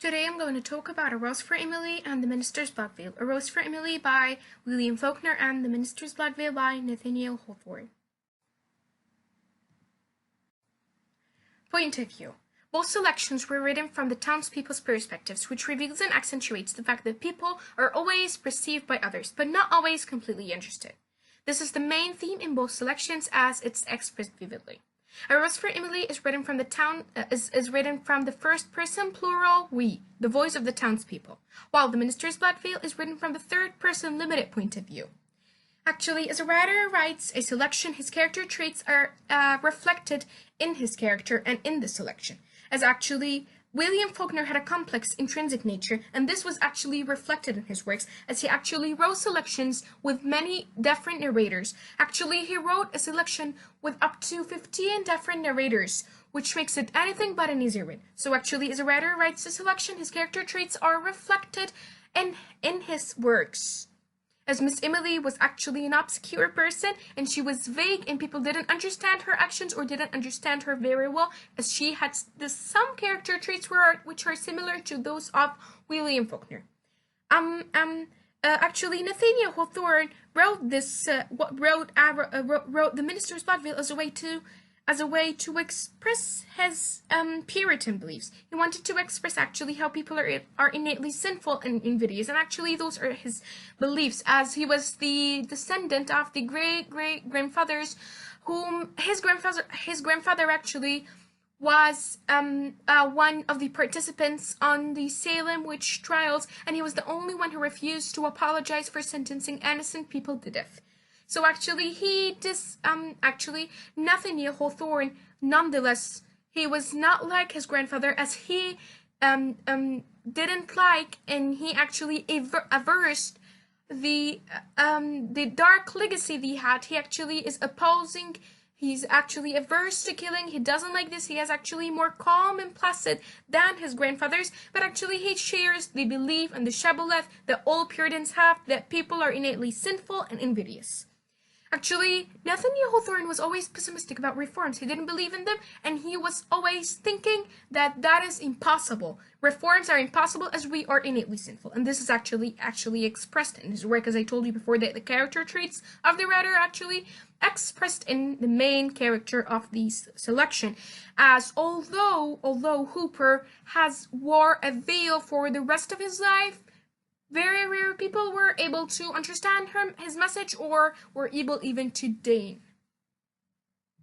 Today I'm going to talk about A Rose for Emily and The Minister's Blood Veil. A Rose for Emily by William Faulkner and The Minister's Blood Veil by Nathaniel Hawthorne. Point of view. Both selections were written from the townspeople's perspectives, which reveals and accentuates the fact that people are always perceived by others, but not always completely interested. This is the main theme in both selections as it's expressed vividly. A Rose for Emily is written from the first person plural we, the voice of the townspeople, while The Minister's Blood Veil is written from the third person limited point of view. Actually, as a writer writes a selection, his character traits are reflected in his character and in the selection. As actually, William Faulkner had a complex intrinsic nature, and this was actually reflected in his works, as he actually wrote selections with many different narrators. Actually, he wrote a selection with up to 15 different narrators, which makes it anything but an easy read. So actually, as a writer writes a selection, his character traits are reflected in his works. As Miss Emily was actually an obscure person, and she was vague, and people didn't understand her actions or didn't understand her very well, as she had some character traits which are similar to those of William Faulkner. Actually, Nathaniel Hawthorne wrote The Minister's Blood Veil as a way to express his Puritan beliefs. He wanted to express actually how people are innately sinful and invidious, and actually those are his beliefs, as he was the descendant of the great-great-grandfathers whom his grandfather actually was one of the participants on the Salem witch trials, and he was the only one who refused to apologize for sentencing innocent people to death. So actually, Nathaniel Hawthorne, nonetheless, he was not like his grandfather, as he didn't like, and he actually averse the dark legacy he had. He actually is opposing. He's actually averse to killing. He doesn't like this. He is actually more calm and placid than his grandfathers, but actually he shares the belief and the shibboleth that all Puritans have, that people are innately sinful and invidious. Actually, Nathaniel Hawthorne was always pessimistic about reforms. He didn't believe in them, and he was always thinking that is impossible. Reforms are impossible as we are innately sinful. And this is actually expressed in his work, as I told you before, that the character traits of the writer actually expressed in the main character of this selection. As although Hooper wore a veil for the rest of his life, very rare people were able to understand his message or were able even to deign